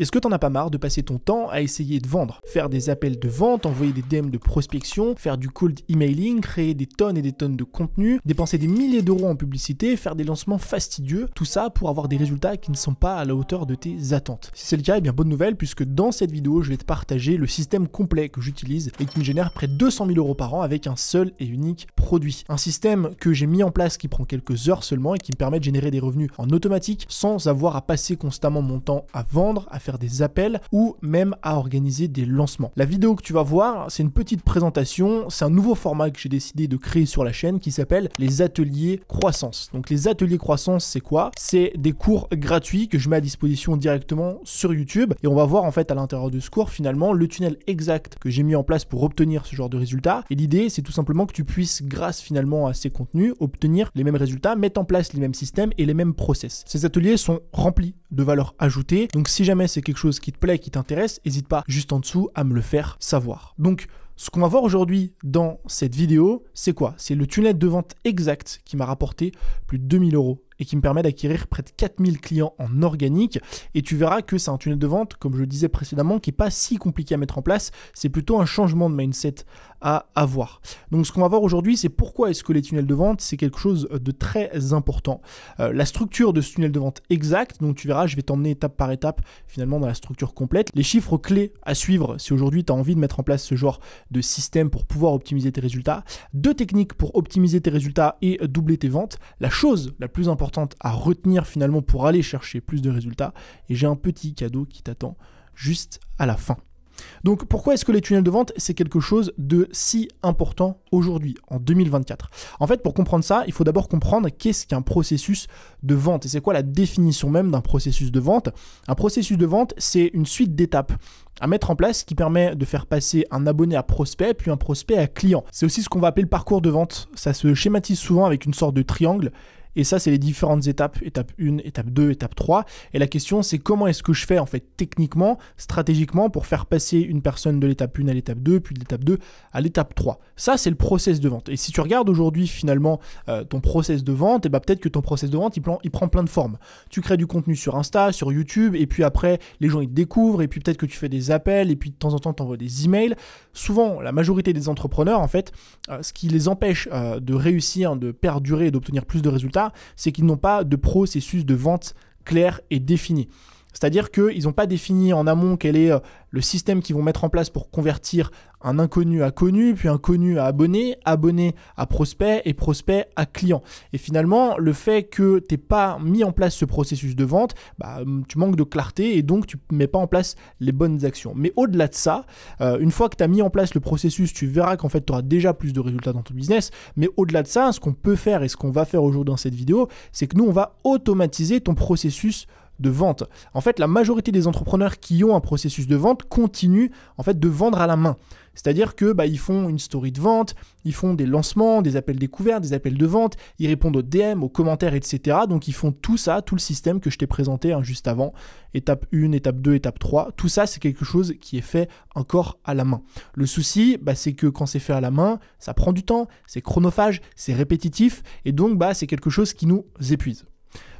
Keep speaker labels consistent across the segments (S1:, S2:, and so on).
S1: Est-ce que t'en as pas marre de passer ton temps à essayer de vendre, faire des appels de vente, envoyer des DM de prospection, faire du cold emailing, créer des tonnes et des tonnes de contenu, dépenser des milliers d'euros en publicité, faire des lancements fastidieux, tout ça pour avoir des résultats qui ne sont pas à la hauteur de tes attentes? Si c'est le cas, eh bien bonne nouvelle, puisque dans cette vidéo, je vais te partager le système complet que j'utilise et qui me génère près de 200 000 euros par an avec un seul et unique produit. Un système que j'ai mis en place qui prend quelques heures seulement et qui me permet de générer des revenus en automatique sans avoir à passer constamment mon temps à vendre, à faire des appels ou même à organiser des lancements. La vidéo que tu vas voir, c'est une petite présentation, c'est un nouveau format que j'ai décidé de créer sur la chaîne qui s'appelle les ateliers croissance. Donc les ateliers croissance, c'est quoi? C'est des cours gratuits que je mets à disposition directement sur YouTube et on va voir en fait à l'intérieur de ce cours finalement le tunnel exact que j'ai mis en place pour obtenir ce genre de résultats. Et l'idée, c'est tout simplement que tu puisses, grâce finalement à ces contenus, obtenir les mêmes résultats, mettre en place les mêmes systèmes et les mêmes process. Ces ateliers sont remplis de valeur ajoutée. Donc si jamais c'est quelque chose qui te plaît, qui t'intéresse, n'hésite pas juste en dessous à me le faire savoir. Donc ce qu'on va voir aujourd'hui dans cette vidéo, c'est quoi? C'est le tunnel de vente exact qui m'a rapporté plus de 2000 euros et qui me permet d'acquérir près de 4000 clients en organique. Et tu verras que c'est un tunnel de vente, comme je le disais précédemment, qui n'est pas si compliqué à mettre en place. C'est plutôt un changement de mindset à avoir. Donc ce qu'on va voir aujourd'hui, c'est pourquoi est-ce que les tunnels de vente, c'est quelque chose de très important. La structure de ce tunnel de vente exact, donc tu verras, je vais t'emmener étape par étape finalement dans la structure complète. Les chiffres clés à suivre si aujourd'hui tu as envie de mettre en place ce genre de système pour pouvoir optimiser tes résultats. 2 techniques pour optimiser tes résultats et doubler tes ventes. La chose la plus importante à retenir finalement pour aller chercher plus de résultats. Et j'ai un petit cadeau qui t'attend juste à la fin. Donc pourquoi est-ce que les tunnels de vente, c'est quelque chose de si important aujourd'hui, en 2024? En fait, pour comprendre ça, il faut d'abord comprendre qu'est-ce qu'un processus de vente et c'est quoi la définition même d'un processus de vente. Un processus de vente, c'est une suite d'étapes à mettre en place qui permet de faire passer un abonné à prospect, puis un prospect à client. C'est aussi ce qu'on va appeler le parcours de vente. Ça se schématise souvent avec une sorte de triangle. Et ça, c'est les différentes étapes, étape 1, étape 2, étape 3. Et la question, c'est comment est-ce que je fais en fait techniquement, stratégiquement pour faire passer une personne de l'étape 1 à l'étape 2, puis de l'étape 2 à l'étape 3. Ça, c'est le process de vente. Et si tu regardes aujourd'hui finalement ton process de vente, et ben peut-être que ton process de vente, il prend plein de formes. Tu crées du contenu sur Insta, sur YouTube, et puis après, les gens, ils te découvrent, et puis peut-être que tu fais des appels, et puis de temps en temps, tu envoies des emails. Souvent, la majorité des entrepreneurs, en fait, ce qui les empêche de réussir, de perdurer et d'obtenir plus de résultats, c'est qu'ils n'ont pas de processus de vente clair et défini. C'est-à-dire qu'ils n'ont pas défini en amont quel est le système qu'ils vont mettre en place pour convertir un inconnu à connu, puis un connu à abonné, abonné à prospect et prospect à client. Et finalement, le fait que tu n'aies pas mis en place ce processus de vente, tu manques de clarté et donc tu ne mets pas en place les bonnes actions. Mais au-delà de ça, une fois que tu as mis en place le processus, tu verras qu'en fait, tu auras déjà plus de résultats dans ton business. Mais au-delà de ça, ce qu'on peut faire et ce qu'on va faire aujourd'hui dans cette vidéo, c'est que nous, on va automatiser ton processus de vente. En fait, la majorité des entrepreneurs qui ont un processus de vente continuent en fait de vendre à la main. C'est-à-dire que ils font une story de vente, ils font des lancements, des appels découverts, des appels de vente, ils répondent aux DM, aux commentaires, etc. Donc ils font tout ça, tout le système que je t'ai présenté juste avant, étape 1, étape 2, étape 3, tout ça c'est quelque chose qui est fait encore à la main. Le souci, c'est que quand c'est fait à la main, ça prend du temps, c'est chronophage, c'est répétitif et donc c'est quelque chose qui nous épuise.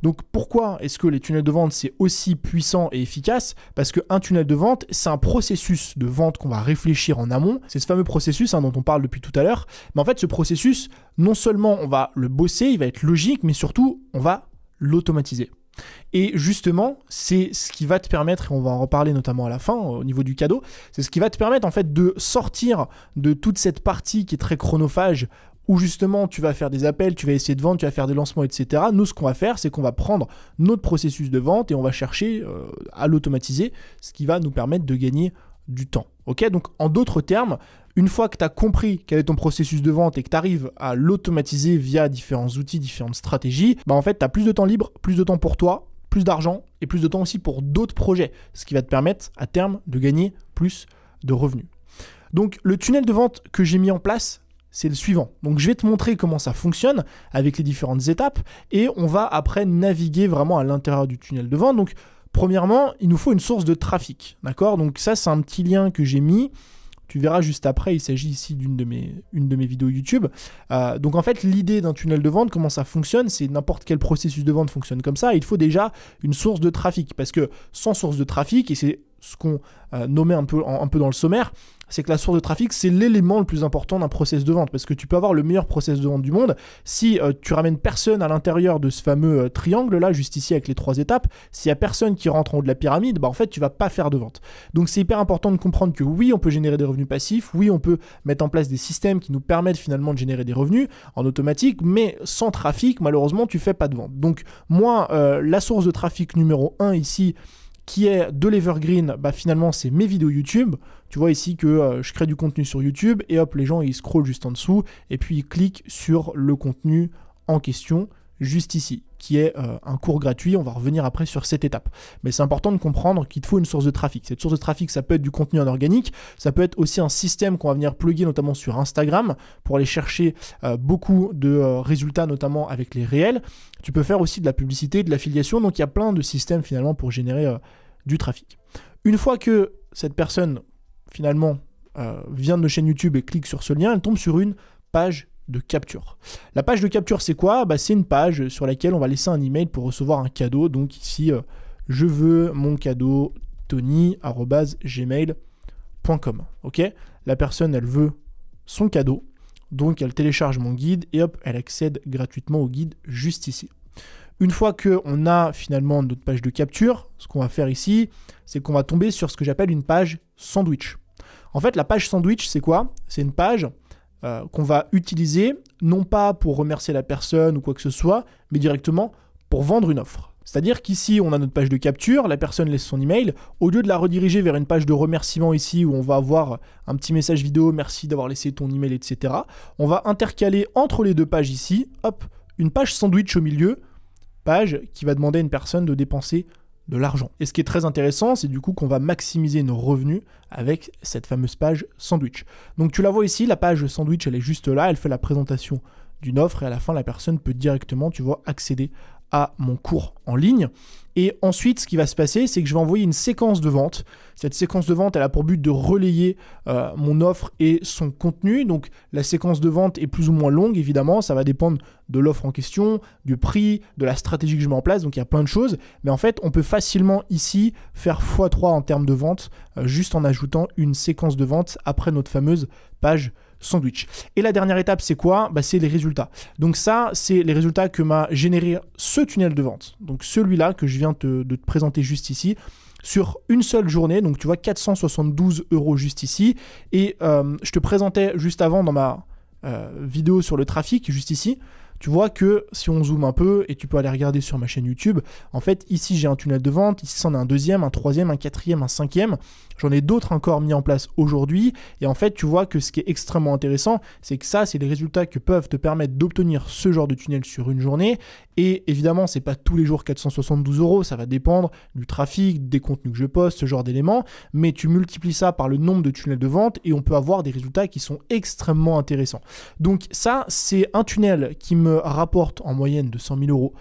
S1: Donc pourquoi est-ce que les tunnels de vente c'est aussi puissant et efficace? Parce qu'un tunnel de vente, c'est un processus de vente qu'on va réfléchir en amont. C'est ce fameux processus dont on parle depuis tout à l'heure. Mais en fait, ce processus, non seulement on va le bosser, il va être logique, mais surtout, on va l'automatiser. Et justement, c'est ce qui va te permettre, et on va en reparler notamment à la fin au niveau du cadeau, c'est ce qui va te permettre en fait de sortir de toute cette partie qui est très chronophage où justement tu vas faire des appels, tu vas essayer de vendre, tu vas faire des lancements, etc. Nous, ce qu'on va faire, c'est qu'on va prendre notre processus de vente et on va chercher à l'automatiser, ce qui va nous permettre de gagner du temps. Ok, donc en d'autres termes, une fois que tu as compris quel est ton processus de vente et que tu arrives à l'automatiser via différents outils, différentes stratégies, en fait, tu as plus de temps libre, plus de temps pour toi, plus d'argent et plus de temps aussi pour d'autres projets, ce qui va te permettre à terme de gagner plus de revenus. Donc le tunnel de vente que j'ai mis en place, c'est le suivant. Donc je vais te montrer comment ça fonctionne avec les différentes étapes et on va après naviguer vraiment à l'intérieur du tunnel de vente. Donc premièrement, il nous faut une source de trafic, d'accord? Donc ça, c'est un petit lien que j'ai mis. Tu verras juste après, il s'agit ici d'une de mes vidéos YouTube. Donc en fait, l'idée d'un tunnel de vente, comment ça fonctionne, c'est n'importe quel processus de vente fonctionne comme ça. Il faut déjà une source de trafic, parce que sans source de trafic, et c'est ce qu'on nommait un peu dans le sommaire, c'est que la source de trafic, c'est l'élément le plus important d'un process de vente, parce que tu peux avoir le meilleur process de vente du monde, si tu ramènes personne à l'intérieur de ce fameux triangle là, juste ici avec les 3 étapes, s'il y a personne qui rentre en haut de la pyramide, bah en fait tu vas pas faire de vente. Donc c'est hyper important de comprendre que oui, on peut générer des revenus passifs, oui, on peut mettre en place des systèmes qui nous permettent finalement de générer des revenus en automatique, mais sans trafic, malheureusement, tu fais pas de vente. Donc moi, la source de trafic numéro 1 ici, qui est de l'Evergreen, bah finalement c'est mes vidéos YouTube. Tu vois ici que je crée du contenu sur YouTube et hop, les gens ils scrollent juste en dessous et puis ils cliquent sur le contenu en question juste ici, qui est un cours gratuit. On va revenir après sur cette étape. Mais c'est important de comprendre qu'il te faut une source de trafic. Cette source de trafic, ça peut être du contenu en organique, ça peut être aussi un système qu'on va venir plugger notamment sur Instagram pour aller chercher beaucoup de résultats, notamment avec les réels. Tu peux faire aussi de la publicité, de l'affiliation. Donc il y a plein de systèmes finalement pour générer du trafic. Une fois que cette personne finalement vient de notre chaîne YouTube et clique sur ce lien, elle tombe sur une page de capture. La page de capture, c'est quoi? Bah, c'est une page sur laquelle on va laisser un email pour recevoir un cadeau. Donc ici, je veux mon cadeau tony@gmail.com. Ok? La personne, elle veut son cadeau. Donc elle télécharge mon guide et hop, elle accède gratuitement au guide juste ici. Une fois qu'on a finalement notre page de capture, ce qu'on va faire ici, c'est qu'on va tomber sur ce que j'appelle une page sandwich. En fait, la page sandwich, c'est quoi? C'est une page qu'on va utiliser, non pas pour remercier la personne ou quoi que ce soit, mais directement pour vendre une offre. C'est-à-dire qu'ici, on a notre page de capture, la personne laisse son email, au lieu de la rediriger vers une page de remerciement ici, où on va avoir un petit message vidéo, merci d'avoir laissé ton email, etc. On va intercaler entre les deux pages ici, hop, une page sandwich au milieu, page qui va demander à une personne de dépenser de l'argent. Et ce qui est très intéressant, c'est du coup qu'on va maximiser nos revenus avec cette fameuse page sandwich. Donc tu la vois ici, la page sandwich, elle est juste là, elle fait la présentation d'une offre et à la fin, la personne peut directement, tu vois, accéder à mon cours en ligne. Et ensuite, ce qui va se passer, c'est que je vais envoyer une séquence de vente. Cette séquence de vente, elle a pour but de relayer mon offre et son contenu. Donc, la séquence de vente est plus ou moins longue, évidemment. Ça va dépendre de l'offre en question, du prix, de la stratégie que je mets en place. Donc, il y a plein de choses. Mais en fait, on peut facilement ici faire x3 en termes de vente, juste en ajoutant une séquence de vente après notre fameuse page sandwich. Et la dernière étape, c'est quoi? Bah, c'est les résultats. Donc ça, c'est les résultats que m'a généré ce tunnel de vente. Donc celui-là que je viens de te présenter juste ici, sur une seule journée. Donc tu vois, 472 € juste ici. Et je te présentais juste avant dans ma vidéo sur le trafic, juste ici. Tu vois que si on zoome un peu, et tu peux aller regarder sur ma chaîne YouTube, en fait, ici, j'ai un tunnel de vente, ici, c'en a un deuxième, un troisième, un quatrième, un cinquième. J'en ai d'autres encore mis en place aujourd'hui. Et en fait, tu vois que ce qui est extrêmement intéressant, c'est que ça, c'est les résultats que peuvent te permettre d'obtenir ce genre de tunnel sur une journée. Et évidemment, c'est pas tous les jours 472 €, ça va dépendre du trafic, des contenus que je poste, ce genre d'éléments. Mais tu multiplies ça par le nombre de tunnels de vente et on peut avoir des résultats qui sont extrêmement intéressants. Donc ça, c'est un tunnel qui me rapporte en moyenne de 100 000 €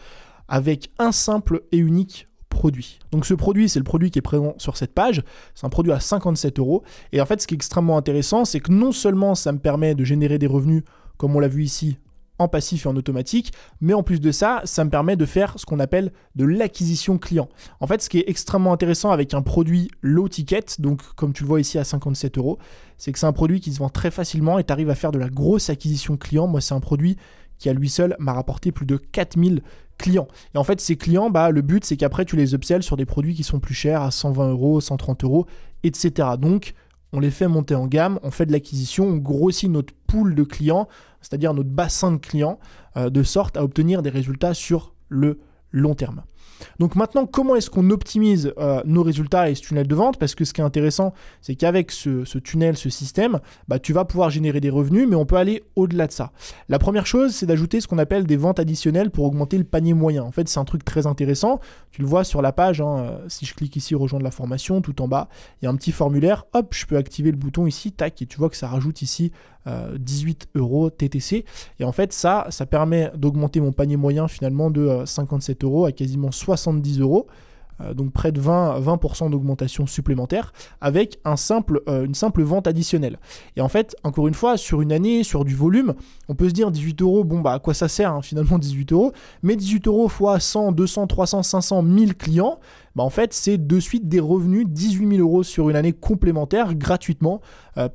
S1: avec un simple et unique produit. Donc ce produit, c'est le produit qui est présent sur cette page. C'est un produit à 57 €. Et en fait, ce qui est extrêmement intéressant, c'est que non seulement ça me permet de générer des revenus, comme on l'a vu ici, en passif et en automatique, mais en plus de ça, ça me permet de faire ce qu'on appelle de l'acquisition client. En fait, ce qui est extrêmement intéressant avec un produit low ticket, donc comme tu le vois ici à 57 €, c'est que c'est un produit qui se vend très facilement et tu arrives à faire de la grosse acquisition client. Moi, c'est un produit qui à lui seul m'a rapporté plus de 4000 clients. Et en fait, ces clients, bah, le but, c'est qu'après, tu les upsells sur des produits qui sont plus chers, à 120 €, 130 €, etc. Donc, on les fait monter en gamme, on fait de l'acquisition, on grossit notre pool de clients, c'est-à-dire notre bassin de clients, de sorte à obtenir des résultats sur le long terme. Donc maintenant, comment est-ce qu'on optimise nos résultats et ce tunnel de vente? Parce que ce qui est intéressant, c'est qu'avec ce tunnel, ce système, bah, tu vas pouvoir générer des revenus, mais on peut aller au-delà de ça. La première chose, c'est d'ajouter ce qu'on appelle des ventes additionnelles pour augmenter le panier moyen. En fait, c'est un truc très intéressant. Tu le vois sur la page, hein, si je clique ici, rejoindre la formation, tout en bas, il y a un petit formulaire. Hop, je peux activer le bouton ici, tac, et tu vois que ça rajoute ici 18 € TTC. Et en fait, ça permet d'augmenter mon panier moyen finalement de 57 € à quasiment 70 €. donc près de 20% d'augmentation supplémentaire, avec une simple vente additionnelle. Et en fait, encore une fois, sur une année, sur du volume, on peut se dire 18 €, bon bah à quoi ça sert hein, finalement 18 €, mais 18 € fois 100, 200, 300, 500, 1000 clients, bah en fait c'est de suite des revenus 18 000 € sur une année complémentaire gratuitement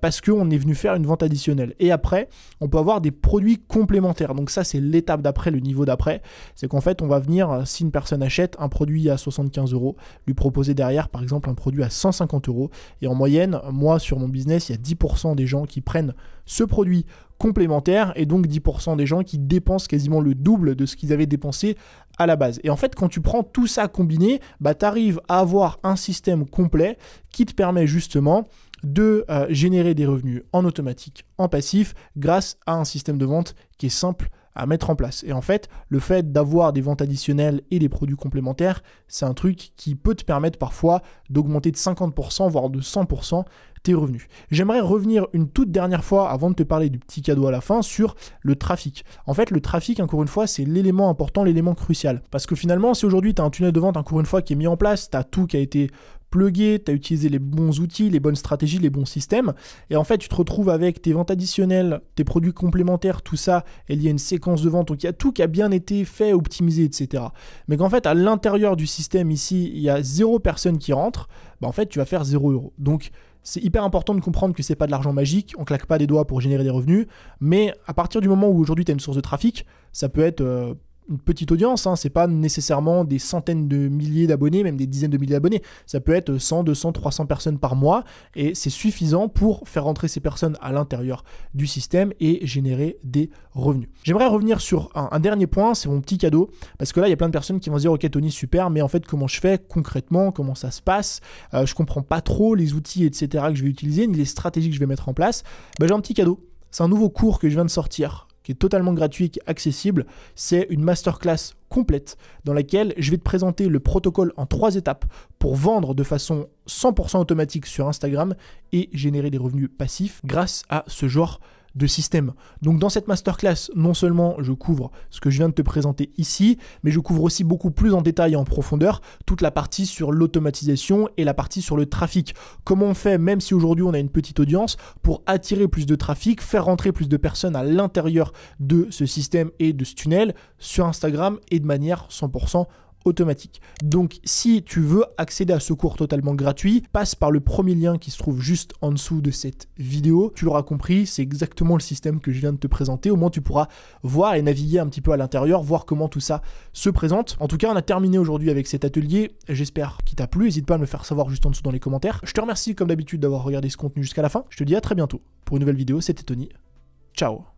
S1: parce qu'on est venu faire une vente additionnelle. Et après, on peut avoir des produits complémentaires. Donc ça c'est l'étape d'après, le niveau d'après, c'est qu'en fait on va venir, si une personne achète un produit à 75 €, lui proposer derrière par exemple un produit à 150 €. Et en moyenne, moi sur mon business, il y a 10% des gens qui prennent ce produit complémentaire et donc 10% des gens qui dépensent quasiment le double de ce qu'ils avaient dépensé à la base. Et en fait, quand tu prends tout ça combiné, bah, tu arrives à avoir un système complet qui te permet justement de générer des revenus en automatique, en passif, grâce à un système de vente qui est simple à mettre en place. Et en fait, le fait d'avoir des ventes additionnelles et des produits complémentaires, c'est un truc qui peut te permettre parfois d'augmenter de 50%, voire de 100% tes revenus. J'aimerais revenir une toute dernière fois, avant de te parler du petit cadeau à la fin, sur le trafic. En fait, le trafic, encore une fois, c'est l'élément important, l'élément crucial. Parce que finalement, si aujourd'hui, tu as un tunnel de vente, encore une fois, qui est mis en place, tu as tout qui a été plugué, tu as utilisé les bons outils, les bonnes stratégies, les bons systèmes, et en fait, tu te retrouves avec tes ventes additionnelles, tes produits complémentaires, tout ça, et il y a une séquence de vente, donc il y a tout qui a bien été fait, optimisé, etc. Mais qu'en fait, à l'intérieur du système, ici, il y a 0 personne qui rentre, bah en fait, tu vas faire 0 €. Donc, c'est hyper important de comprendre que c'est pas de l'argent magique, on claque pas des doigts pour générer des revenus, mais à partir du moment où aujourd'hui tu as une source de trafic, ça peut être une petite audience, hein, c'est pas nécessairement des centaines de milliers d'abonnés, même des dizaines de milliers d'abonnés, ça peut être 100, 200, 300 personnes par mois, et c'est suffisant pour faire rentrer ces personnes à l'intérieur du système et générer des revenus. J'aimerais revenir sur un dernier point, c'est mon petit cadeau, parce que là il y a plein de personnes qui vont se dire ok Tony super, mais en fait comment je fais concrètement, comment ça se passe, je comprends pas trop les outils etc que je vais utiliser, ni les stratégies que je vais mettre en place. J'ai un petit cadeau, c'est un nouveau cours que je viens de sortir, qui est totalement gratuit, qui est accessible. C'est une masterclass complète dans laquelle je vais te présenter le protocole en 3 étapes pour vendre de façon 100% automatique sur Instagram et générer des revenus passifs grâce à ce genre de système. Donc dans cette masterclass, non seulement je couvre ce que je viens de te présenter ici, mais je couvre aussi beaucoup plus en détail et en profondeur toute la partie sur l'automatisation et la partie sur le trafic. Comment on fait, même si aujourd'hui on a une petite audience, pour attirer plus de trafic, faire rentrer plus de personnes à l'intérieur de ce système et de ce tunnel sur Instagram et de manière 100% automatique. Donc si tu veux accéder à ce cours totalement gratuit, passe par le premier lien qui se trouve juste en dessous de cette vidéo. Tu l'auras compris, c'est exactement le système que je viens de te présenter. Au moins tu pourras voir et naviguer un petit peu à l'intérieur, voir comment tout ça se présente. En tout cas, on a terminé aujourd'hui avec cet atelier. J'espère qu'il t'a plu. N'hésite pas à me le faire savoir juste en dessous dans les commentaires. Je te remercie comme d'habitude d'avoir regardé ce contenu jusqu'à la fin. Je te dis à très bientôt pour une nouvelle vidéo. C'était Tony. Ciao.